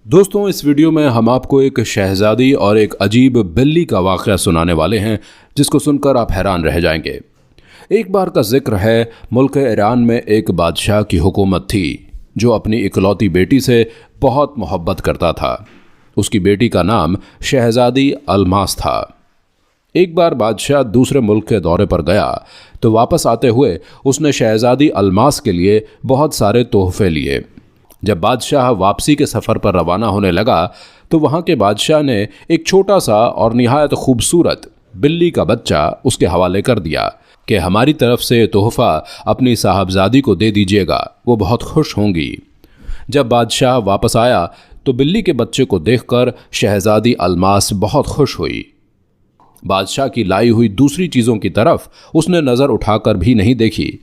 दोस्तों, इस वीडियो में हम आपको एक शहजादी और एक अजीब बिल्ली का वाक़या सुनाने वाले हैं जिसको सुनकर आप हैरान रह जाएंगे। एक बार का जिक्र है, मुल्क ईरान में एक बादशाह की हुकूमत थी जो अपनी इकलौती बेटी से बहुत मोहब्बत करता था। उसकी बेटी का नाम शहजादी अलमास था। एक बार बादशाह दूसरे मुल्क के दौरे पर गया तो वापस आते हुए उसने शहजादी अलमास के लिए बहुत सारे तोहफे लिए। जब बादशाह वापसी के सफ़र पर रवाना होने लगा तो वहाँ के बादशाह ने एक छोटा सा और निहायत खूबसूरत बिल्ली का बच्चा उसके हवाले कर दिया कि हमारी तरफ से तोहफ़ा अपनी साहबजादी को दे दीजिएगा, वो बहुत खुश होंगी। जब बादशाह वापस आया तो बिल्ली के बच्चे को देखकर शहजादी अलमास बहुत खुश हुई। बादशाह की लाई हुई दूसरी चीज़ों की तरफ उसने नज़र उठाकर भी नहीं देखी।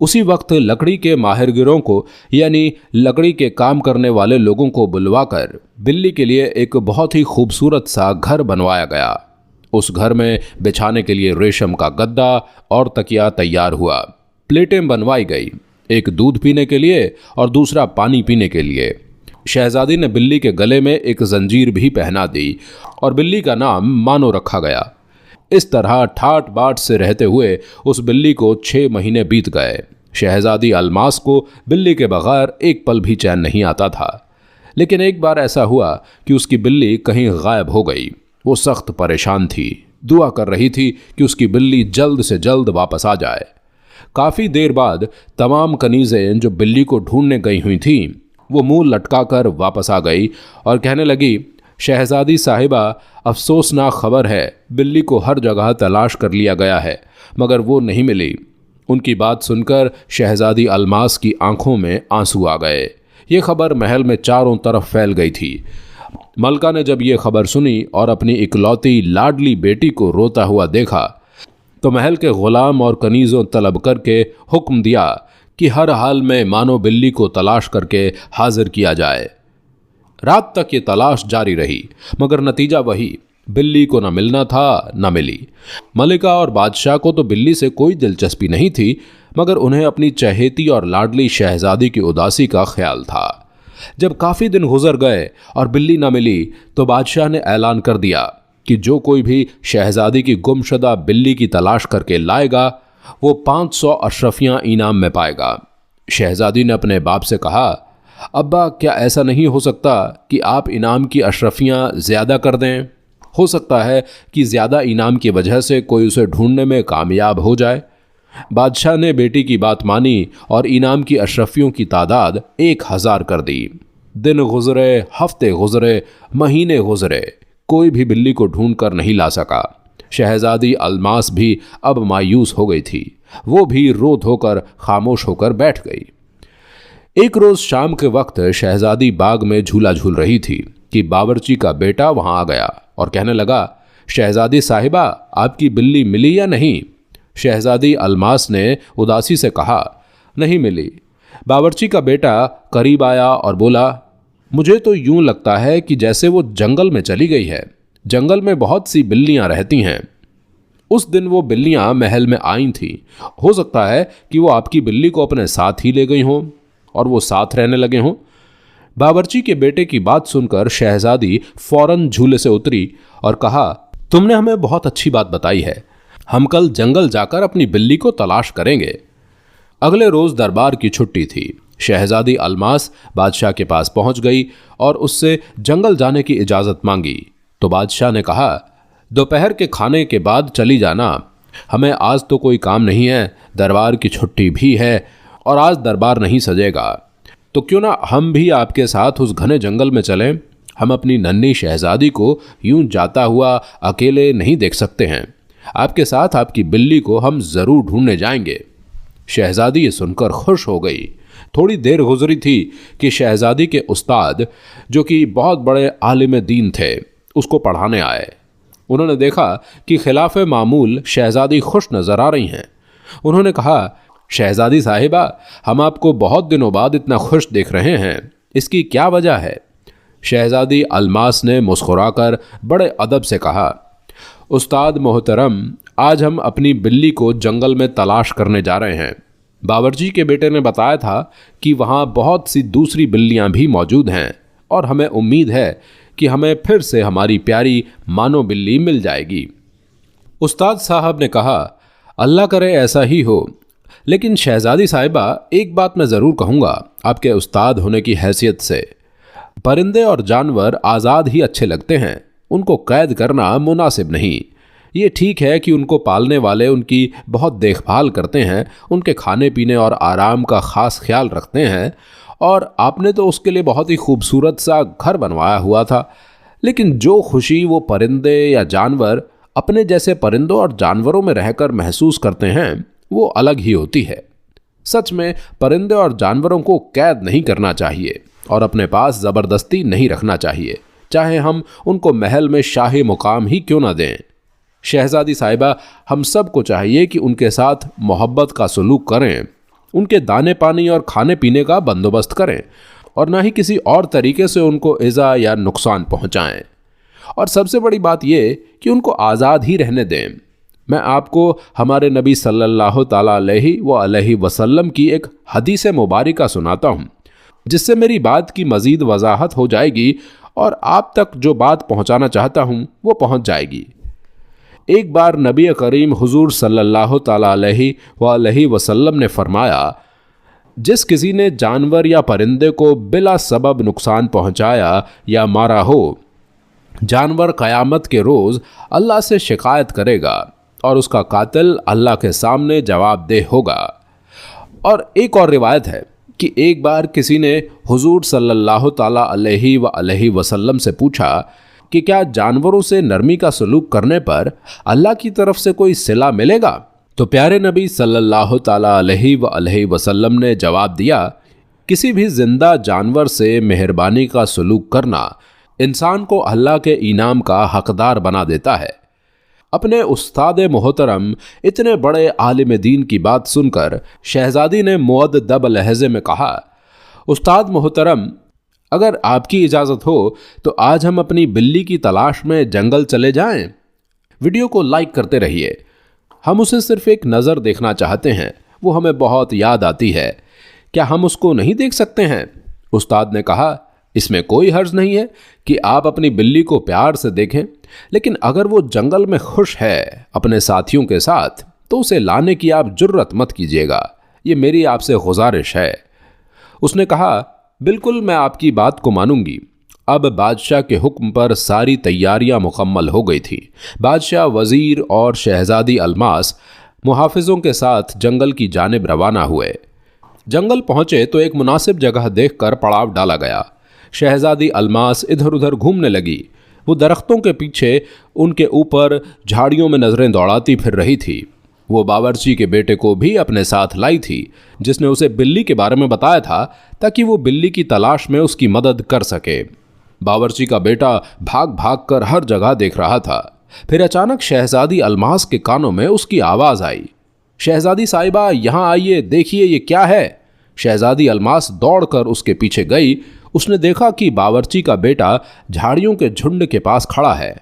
उसी वक्त लकड़ी के माहिरगिरों को यानी लकड़ी के काम करने वाले लोगों को बुलवाकर बिल्ली के लिए एक बहुत ही खूबसूरत सा घर बनवाया गया। उस घर में बिछाने के लिए रेशम का गद्दा और तकिया तैयार हुआ। प्लेटें बनवाई गई, एक दूध पीने के लिए और दूसरा पानी पीने के लिए। शहजादी ने बिल्ली के गले में एक जंजीर भी पहना दी और बिल्ली का नाम मानो रखा गया। इस तरह ठाट बाट से रहते हुए उस बिल्ली को 6 महीने बीत गए। शहजादी अलमास को बिल्ली के बगैर एक पल भी चैन नहीं आता था। लेकिन एक बार ऐसा हुआ कि उसकी बिल्ली कहीं गायब हो गई। वो सख्त परेशान थी, दुआ कर रही थी कि उसकी बिल्ली जल्द से जल्द वापस आ जाए। काफ़ी देर बाद तमाम कनीज़ें जो बिल्ली को ढूंढने गई हुई थीं वो मुंह लटकाकर वापस आ गई और कहने लगी, शहजादी साहिबा, अफसोसनाक खबर है, बिल्ली को हर जगह तलाश कर लिया गया है मगर वो नहीं मिली। उनकी बात सुनकर शहजादी अलमास की आंखों में आंसू आ गए। ये खबर महल में चारों तरफ फैल गई थी। मलका ने जब ये खबर सुनी और अपनी इकलौती लाडली बेटी को रोता हुआ देखा तो महल के गुलाम और कनीज़ों तलब करके हुक्म दिया कि हर हाल में मानो बिल्ली को तलाश करके हाजिर किया जाए। रात तक ये तलाश जारी रही मगर नतीजा वही, बिल्ली को न मिलना था न मिली। मलिका और बादशाह को तो बिल्ली से कोई दिलचस्पी नहीं थी मगर उन्हें अपनी चहेती और लाडली शहजादी की उदासी का ख्याल था। जब काफ़ी दिन गुजर गए और बिल्ली न मिली तो बादशाह ने ऐलान कर दिया कि जो कोई भी शहजादी की गुमशुदा बिल्ली की तलाश करके लाएगा वो 500 अशरफियाँ इनाम में पाएगा। शहजादी ने अपने बाप से कहा, अब्बा, क्या ऐसा नहीं हो सकता कि आप इनाम की अशरफियाँ ज़्यादा कर दें? हो सकता है कि ज़्यादा इनाम की वजह से कोई उसे ढूंढने में कामयाब हो जाए। बादशाह ने बेटी की बात मानी और इनाम की अशरफियों की तादाद 1000 कर दी। दिन गुजरे, हफ्ते गुजरे, महीने गुजरे, कोई भी बिल्ली को ढूंढ कर नहीं ला सका। शहजादी अलमास भी अब मायूस हो गई थी। वो भी रो धोकर खामोश होकर बैठ गई। एक रोज़ शाम के वक्त शहजादी बाग में झूला झूल रही थी कि बावर्ची का बेटा वहां आ गया और कहने लगा, शहजादी साहिबा, आपकी बिल्ली मिली या नहीं? शहजादी अलमास ने उदासी से कहा, नहीं मिली। बावर्ची का बेटा करीब आया और बोला, मुझे तो यूं लगता है कि जैसे वो जंगल में चली गई है। जंगल में बहुत सी बिल्लियां रहती हैं। उस दिन वो बिल्लियां महल में आई थीं। हो सकता है कि वो आपकी बिल्ली को अपने साथ ही ले गई हों और वो साथ रहने लगे हों। बावर्ची के बेटे की बात सुनकर शहजादी फौरन झूले से उतरी और कहा, तुमने हमें बहुत अच्छी बात बताई है। हम कल जंगल जाकर अपनी बिल्ली को तलाश करेंगे। अगले रोज दरबार की छुट्टी थी। शहजादी अलमास बादशाह के पास पहुंच गई और उससे जंगल जाने की इजाज़त मांगी तो बादशाह ने कहा, दोपहर के खाने के बाद चली जाना। हमें आज तो कोई काम नहीं है, दरबार की छुट्टी भी है और आज दरबार नहीं सजेगा, तो क्यों ना हम भी आपके साथ उस घने जंगल में चलें। हम अपनी नन्ही शहजादी को यूं जाता हुआ अकेले नहीं देख सकते हैं। आपके साथ आपकी बिल्ली को हम ज़रूर ढूंढने जाएंगे। शहजादी ये सुनकर खुश हो गई। थोड़ी देर गुजरी थी कि शहजादी के उस्ताद, जो कि बहुत बड़े आलिम दीन थे, उसको पढ़ाने आए। उन्होंने देखा कि खिलाफ मामूल शहजादी खुश नज़र आ रही हैं। उन्होंने कहा, शहजादी साहिबा, हम आपको बहुत दिनों बाद इतना खुश देख रहे हैं, इसकी क्या वजह है? शहजादी अलमास ने मुस्कुराकर बड़े अदब से कहा, उस्ताद मोहतरम, आज हम अपनी बिल्ली को जंगल में तलाश करने जा रहे हैं। बावर्ची के बेटे ने बताया था कि वहाँ बहुत सी दूसरी बिल्लियाँ भी मौजूद हैं और हमें उम्मीद है कि हमें फिर से हमारी प्यारी मानो बिल्ली मिल जाएगी। उस्ताद साहब ने कहा, अल्लाह करे ऐसा ही हो। लेकिन शहजादी साहिबा, एक बात मैं ज़रूर कहूँगा आपके उस्ताद होने की हैसियत से, परिंदे और जानवर आज़ाद ही अच्छे लगते हैं, उनको कैद करना मुनासिब नहीं। ये ठीक है कि उनको पालने वाले उनकी बहुत देखभाल करते हैं, उनके खाने पीने और आराम का ख़ास ख्याल रखते हैं, और आपने तो उसके लिए बहुत ही खूबसूरत सा घर बनवाया हुआ था। लेकिन जो खुशी वो परिंदे या जानवर अपने जैसे परिंदों और जानवरों में रहकर महसूस करते हैं, वो अलग ही होती है। सच में परिंदे और जानवरों को कैद नहीं करना चाहिए और अपने पास ज़बरदस्ती नहीं रखना चाहिए, चाहे हम उनको महल में शाही मुकाम ही क्यों ना दें। शहजादी साहिबा, हम सब को चाहिए कि उनके साथ मोहब्बत का सलूक करें, उनके दाने पानी और खाने पीने का बंदोबस्त करें, और ना ही किसी और तरीके से उनको इज़ा या नुकसान पहुंचाएं। और सबसे बड़ी बात यह कि उनको आज़ाद ही रहने दें। मैं आपको हमारे नबी सल्लल्लाहु ताला अलैहि वसल्लम की एक हदीस मुबारका सुनाता हूँ, जिससे मेरी बात की मज़ीद वजाहत हो जाएगी और आप तक जो बात पहुँचाना चाहता हूँ वो पहुँच जाएगी। एक बार नबी करीम हुजूर सल्लल्लाहु ताला अलैहि वसल्लम ने फरमाया, जिस किसी ने जानवर या परिंदे को बिला सबब नुकसान पहुँचाया या मारा हो, जानवर क़यामत के रोज़ अल्लाह से शिकायत करेगा और उसका कातिल अल्लाह के सामने जवाबदेह होगा। और एक और रिवायत है कि एक बार किसी ने हुजूर सल्लल्लाहु ताला अलैहि वसल्लम से पूछा कि क्या जानवरों से नरमी का सलूक करने पर अल्लाह की तरफ से कोई सिला मिलेगा? तो प्यारे नबी सल्लल्लाहु ताला अलैहि वसल्लम ने जवाब दिया, किसी भी जिंदा जानवर से मेहरबानी का सलूक करना इंसान को अल्लाह के इनाम का हकदार बना देता है। अपने उस्ताद मोहतरम इतने बड़े आलिम दीन की बात सुनकर शहजादी ने मुअद्दब लहजे में कहा, उस्ताद मोहतरम, अगर आपकी इजाज़त हो तो आज हम अपनी बिल्ली की तलाश में जंगल चले जाएं। वीडियो को लाइक करते रहिए, हम उसे सिर्फ एक नज़र देखना चाहते हैं, वो हमें बहुत याद आती है, क्या हम उसको नहीं देख सकते हैं? उस्ताद ने कहा, इसमें कोई हर्ज नहीं है कि आप अपनी बिल्ली को प्यार से देखें, लेकिन अगर वो जंगल में खुश है अपने साथियों के साथ तो उसे लाने की आप जुर्रत मत कीजिएगा, ये मेरी आपसे गुजारिश है। उसने कहा, बिल्कुल मैं आपकी बात को मानूंगी। अब बादशाह के हुक्म पर सारी तैयारियां मुकम्मल हो गई थी। बादशाह, वजीर और शहजादी अलमास मुहाफिजों के साथ जंगल की जानिब रवाना हुए। जंगल पहुंचे तो एक मुनासिब जगह देखकर पड़ाव डाला गया। शहजादी अलमास इधर उधर घूमने लगी। वो दरख्तों के पीछे उनके ऊपर झाड़ियों में नजरें दौड़ाती फिर रही थी। वो बावर्ची के बेटे को भी अपने साथ लाई थी, जिसने उसे बिल्ली के बारे में बताया था ताकि वो बिल्ली की तलाश में उसकी मदद कर सके। बावर्ची का बेटा भाग भाग कर हर जगह देख रहा था। फिर अचानक शहजादी अलमास के कानों में उसकी आवाज़ आई, शहजादी साहिबा, यहाँ आइए, देखिए ये क्या है। शहजादी अलमास दौड़कर उसके पीछे गई। उसने देखा कि बावर्ची का बेटा झाड़ियों के झुंड के पास खड़ा है।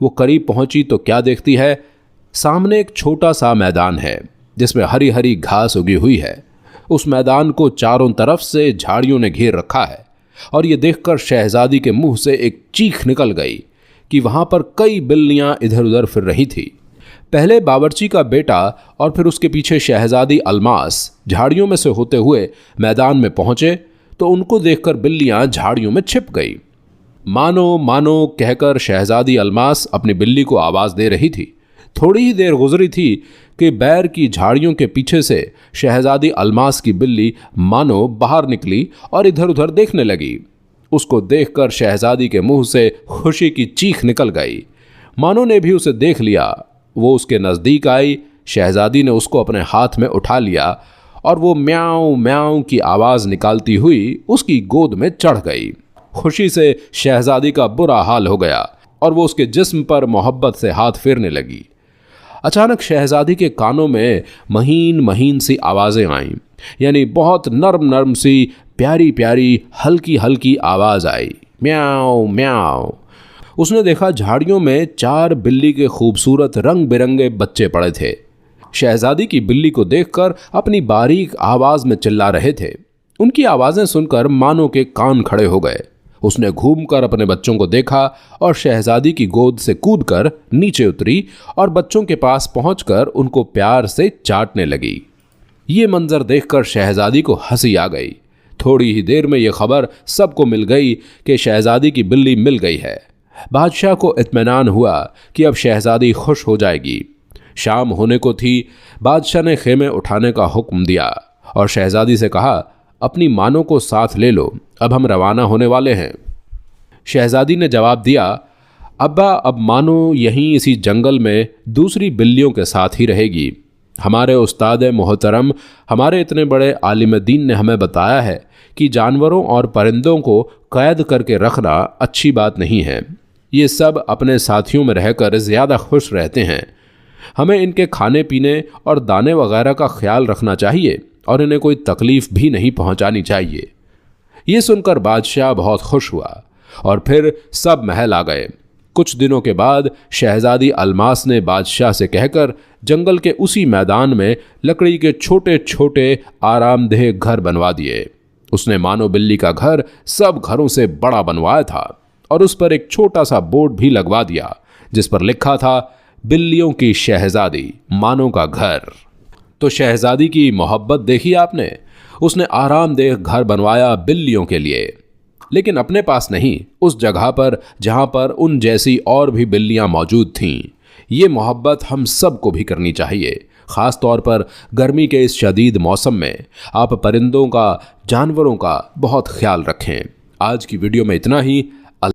वो करीब पहुंची तो क्या देखती है, सामने एक छोटा सा मैदान है जिसमें हरी हरी घास उगी हुई है। उस मैदान को चारों तरफ से झाड़ियों ने घेर रखा है और ये देखकर शहजादी के मुंह से एक चीख निकल गई कि वहां पर कई बिल्लियां इधर उधर फिर रही थी। पहले बावर्ची का बेटा और फिर उसके पीछे शहजादी अलमास झाड़ियों में से होते हुए मैदान में पहुंचे तो उनको देखकर बिल्लियां झाड़ियों में छिप गई। मानो मानो कहकर शहजादी अलमास अपनी बिल्ली को आवाज़ दे रही थी। थोड़ी ही देर गुजरी थी कि बैर की झाड़ियों के पीछे से शहजादी अलमास की बिल्ली मानो बाहर निकली और इधर उधर देखने लगी। उसको देखकर शहजादी के मुंह से खुशी की चीख निकल गई। मानो ने भी उसे देख लिया। वो उसके नज़दीक आई। शहजादी ने उसको अपने हाथ में उठा लिया और वो म्याऊं म्याऊं की आवाज़ निकालती हुई उसकी गोद में चढ़ गई। खुशी से शहजादी का बुरा हाल हो गया और वो उसके जिस्म पर मोहब्बत से हाथ फेरने लगी। अचानक शहजादी के कानों में महीन महीन सी आवाज़ें आईं, यानी बहुत नर्म नर्म सी प्यारी प्यारी हल्की हल्की आवाज़ आई, म्याऊं म्याऊं। उसने देखा झाड़ियों में 4 बिल्ली के खूबसूरत रंग बिरंगे बच्चे पड़े थे। शहजादी की बिल्ली को देखकर अपनी बारीक आवाज़ में चिल्ला रहे थे। उनकी आवाज़ें सुनकर मानो के कान खड़े हो गए। उसने घूमकर अपने बच्चों को देखा और शहजादी की गोद से कूदकर नीचे उतरी और बच्चों के पास पहुंचकर उनको प्यार से चाटने लगी। ये मंजर देखकर शहजादी को हंसी आ गई। थोड़ी ही देर में यह खबर सबको मिल गई कि शहजादी की बिल्ली मिल गई है। बादशाह को इत्मीनान हुआ कि अब शहजादी खुश हो जाएगी। शाम होने को थी। बादशाह ने खेमे उठाने का हुक्म दिया और शहजादी से कहा, अपनी मानों को साथ ले लो, अब हम रवाना होने वाले हैं। शहजादी ने जवाब दिया, अब्बा अब मानो यहीं इसी जंगल में दूसरी बिल्लियों के साथ ही रहेगी। हमारे उस्ताद मोहतरम, हमारे इतने बड़े आलिम दीन ने हमें बताया है कि जानवरों और परिंदों को कैद करके रखना अच्छी बात नहीं है। ये सब अपने साथियों में रहकर ज़्यादा खुश रहते हैं। हमें इनके खाने पीने और दाने वगैरह का ख्याल रखना चाहिए और इन्हें कोई तकलीफ भी नहीं पहुंचानी चाहिए। ये सुनकर बादशाह बहुत खुश हुआ और फिर सब महल आ गए। कुछ दिनों के बाद शहजादी अलमास ने बादशाह से कहकर जंगल के उसी मैदान में लकड़ी के छोटे छोटे आरामदेह घर बनवा दिए। उसने मानो बिल्ली का घर सब घरों से बड़ा बनवाया था और उस पर एक छोटा सा बोर्ड भी लगवा दिया जिस पर लिखा था, बिल्लियों की शहजादी, मानो का घर। तो शहजादी की मोहब्बत देखी आपने। उसने आरामदेह घर बनवाया बिल्लियों के लिए, लेकिन अपने पास नहीं, उस जगह पर जहां पर उन जैसी और भी बिल्लियां मौजूद थीं। ये मोहब्बत हम सबको भी करनी चाहिए। ख़ास तौर पर गर्मी के इस शदीद मौसम में आप परिंदों का, जानवरों का बहुत ख्याल रखें। आज की वीडियो में इतना ही।